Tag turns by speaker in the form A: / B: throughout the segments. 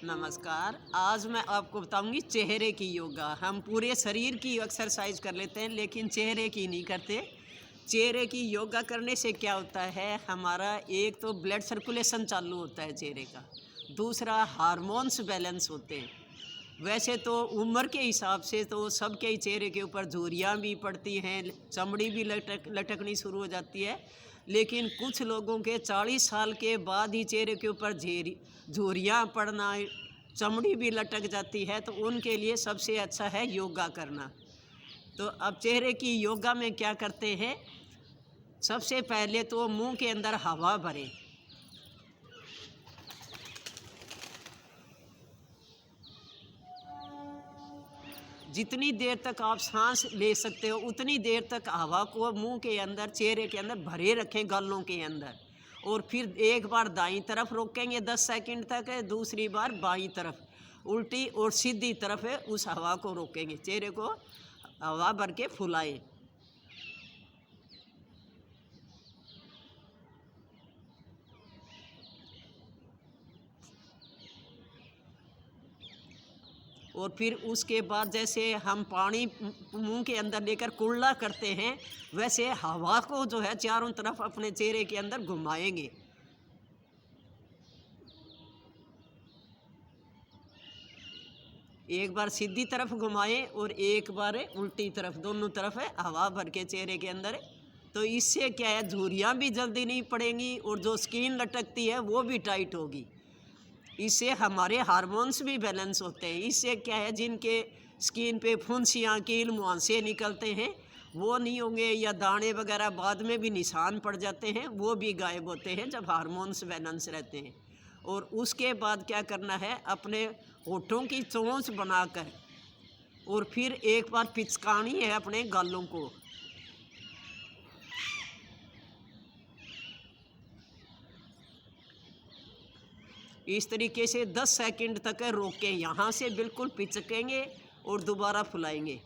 A: नमस्कार। आज मैं आपको बताऊंगी चेहरे की योगा। हम पूरे शरीर की एक्सरसाइज कर लेते हैं लेकिन चेहरे की नहीं करते। चेहरे की योगा करने से क्या होता है, हमारा एक तो ब्लड सर्कुलेशन चालू होता है चेहरे का, दूसरा हार्मोन्स बैलेंस होते हैं। वैसे तो उम्र के हिसाब से तो सबके ही चेहरे के ऊपर झुर्रियाँ भी पड़ती हैं, चमड़ी भी लटकनी शुरू हो जाती है। लेकिन कुछ लोगों के 40 साल के बाद ही चेहरे के ऊपर झुर्रियाँ पड़ना, चमड़ी भी लटक जाती है, तो उनके लिए सबसे अच्छा है योगा करना। तो अब चेहरे की योगा में क्या करते हैं, सबसे पहले तो मुंह के अंदर हवा भरें। जितनी देर तक आप सांस ले सकते हो उतनी देर तक हवा को मुंह के अंदर, चेहरे के अंदर भरे रखें, गालों के अंदर। और फिर एक बार दाईं तरफ रोकेंगे 10 सेकंड तक, दूसरी बार बाईं तरफ, उल्टी और सीधी तरफ उस हवा को रोकेंगे। चेहरे को हवा भर के फुलाएं। और फिर उसके बाद जैसे हम पानी मुंह के अंदर लेकर कुल्ला करते हैं, वैसे हवा को जो है चारों तरफ अपने चेहरे के अंदर घुमाएंगे। एक बार सीधी तरफ घुमाएं और एक बार उल्टी तरफ, दोनों तरफ हवा भर के चेहरे के अंदर। तो इससे क्या है, झुर्रियाँ भी जल्दी नहीं पड़ेंगी और जो स्किन लटकती है वो भी टाइट होगी। इससे हमारे हार्मोन्स भी बैलेंस होते हैं। इससे क्या है, जिनके स्किन पे फुंसियाँ, कील मुहांसे निकलते हैं वो नहीं होंगे, या दाने वगैरह बाद में भी निशान पड़ जाते हैं, वो भी गायब होते हैं जब हार्मोन्स बैलेंस रहते हैं। और उसके बाद क्या करना है, अपने होठों की चोंच बनाकर और फिर एक बार पिचकानी है अपने गालों को। इस तरीके से 10 सेकंड तक रोकें, यहाँ से बिल्कुल पिचकेंगे और दोबारा फुलाएंगे।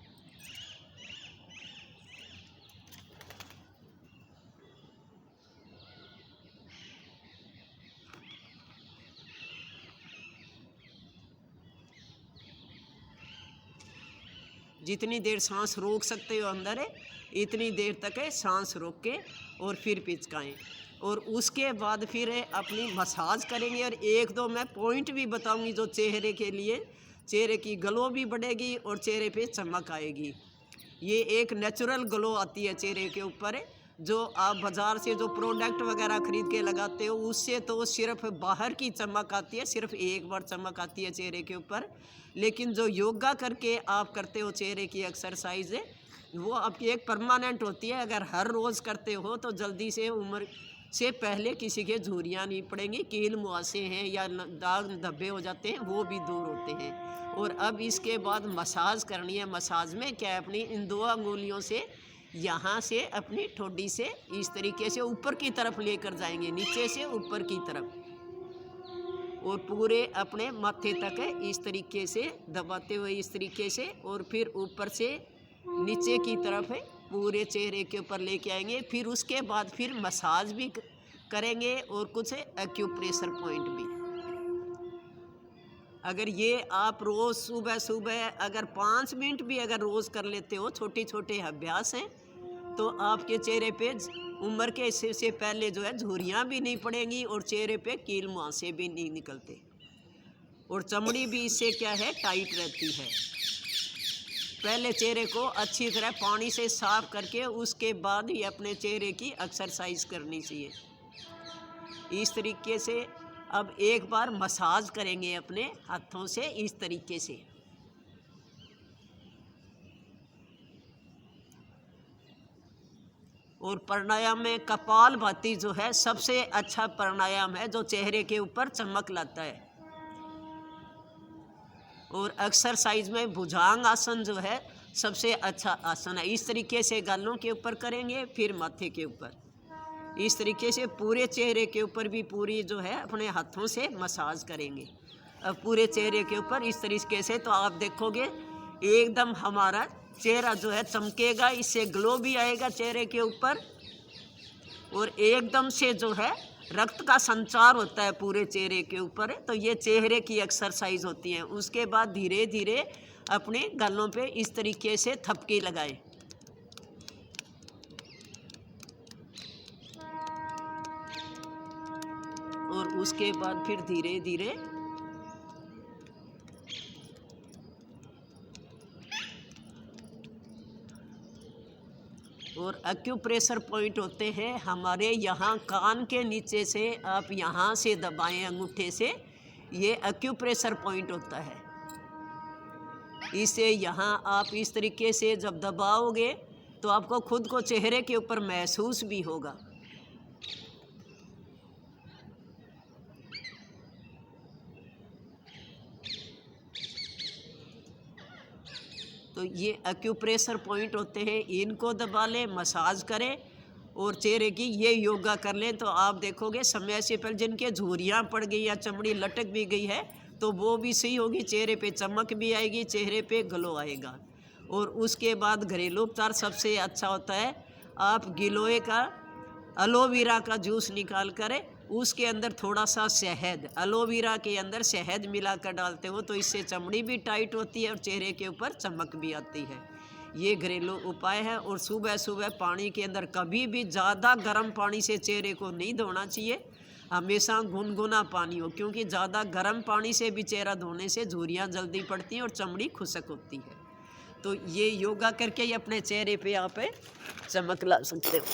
A: जितनी देर सांस रोक सकते हो अंदर है, इतनी देर तक सांस रोक के और फिर पिचकाएं। और उसके बाद फिर अपनी मसाज करेंगे। और एक दो मैं पॉइंट भी बताऊंगी जो चेहरे के लिए, चेहरे की ग्लो भी बढ़ेगी और चेहरे पे चमक आएगी। ये एक नेचुरल ग्लो आती है चेहरे के ऊपर। जो आप बाज़ार से जो प्रोडक्ट वगैरह ख़रीद के लगाते हो उससे तो सिर्फ बाहर की चमक आती है, सिर्फ एक बार चमक आती है चेहरे के ऊपर। लेकिन जो योगा करके आप करते हो चेहरे की एक्सरसाइज है, वो आपकी एक परमानेंट होती है। अगर हर रोज़ करते हो तो जल्दी से उम्र से पहले किसी के झुर्रियाँ नहीं पड़ेंगी, कील मुहासे हैं या दाग धब्बे हो जाते हैं वो भी दूर होते हैं। और अब इसके बाद मसाज करनी है। मसाज में क्या है, अपनी इन 2 अंगुलियों से यहाँ से अपनी ठोडी से इस तरीके से ऊपर की तरफ लेकर जाएंगे, नीचे से ऊपर की तरफ, और पूरे अपने माथे तक इस तरीके से दबाते हुए, इस तरीके से, और फिर ऊपर से नीचे की तरफ पूरे चेहरे के ऊपर लेके आएंगे। फिर उसके बाद फिर मसाज भी करेंगे और कुछ एक्यूप्रेशर पॉइंट भी। अगर ये आप रोज़ सुबह सुबह अगर 5 मिनट भी अगर रोज़ कर लेते हो, छोटे छोटे अभ्यास हैं, तो आपके चेहरे पे उम्र के से पहले जो है झुर्रियाँ भी नहीं पड़ेंगी और चेहरे पे कील मुहांसे भी नहीं निकलते, और चमड़ी भी इससे क्या है, टाइट रहती है। पहले चेहरे को अच्छी तरह पानी से साफ करके उसके बाद ही अपने चेहरे की एक्सरसाइज करनी चाहिए। इस तरीके से अब एक बार मसाज करेंगे अपने हाथों से इस तरीके से। और प्राणायाम में कपालभाति जो है सबसे अच्छा प्राणायाम है, जो चेहरे के ऊपर चमक लाता है। और एक्सरसाइज में भुजंग आसन जो है सबसे अच्छा आसन है। इस तरीके से गालों के ऊपर करेंगे, फिर माथे के ऊपर, इस तरीके से पूरे चेहरे के ऊपर भी पूरी जो है अपने हाथों से मसाज करेंगे। अब पूरे चेहरे के ऊपर इस तरीके से, तो आप देखोगे एकदम हमारा चेहरा जो है चमकेगा, इससे ग्लो भी आएगा चेहरे के ऊपर, और एकदम से जो है रक्त का संचार होता है पूरे चेहरे के ऊपर, तो ये चेहरे की एक्सरसाइज होती है। उसके बाद धीरे धीरे अपने गालों पे इस तरीके से थपकी लगाएं। और उसके बाद फिर धीरे धीरे और एक्यूप्रेशर पॉइंट होते हैं हमारे यहाँ कान के नीचे से, आप यहाँ से दबाएं अंगूठे से, ये एक्यूप्रेशर पॉइंट होता है। इसे यहाँ आप इस तरीके से जब दबाओगे तो आपको खुद को चेहरे के ऊपर महसूस भी होगा। तो ये एक्यूप्रेशर पॉइंट होते हैं, इनको दबा लें, मसाज करें और चेहरे की ये योगा कर लें तो आप देखोगे समय से पहले जिनके झुर्रियाँ पड़ गई या चमड़ी लटक भी गई है तो वो भी सही होगी, चेहरे पे चमक भी आएगी, चेहरे पे ग्लो आएगा। और उसके बाद घरेलू उपचार सबसे अच्छा होता है, आप गिलोय का एलोवेरा का जूस निकाल कर उसके अंदर थोड़ा सा शहद, एलोवेरा के अंदर शहद मिलाकर डालते हो तो इससे चमड़ी भी टाइट होती है और चेहरे के ऊपर चमक भी आती है। ये घरेलू उपाय है। और सुबह सुबह पानी के अंदर कभी भी ज़्यादा गर्म पानी से चेहरे को नहीं धोना चाहिए, हमेशा गुनगुना पानी हो, क्योंकि ज़्यादा गर्म पानी से भी चेहरा धोने से झुर्रियाँ जल्दी पड़ती हैं और चमड़ी खुश्क होती है। तो ये योगा करके ही अपने चेहरे पे आप चमक ला सकते हो।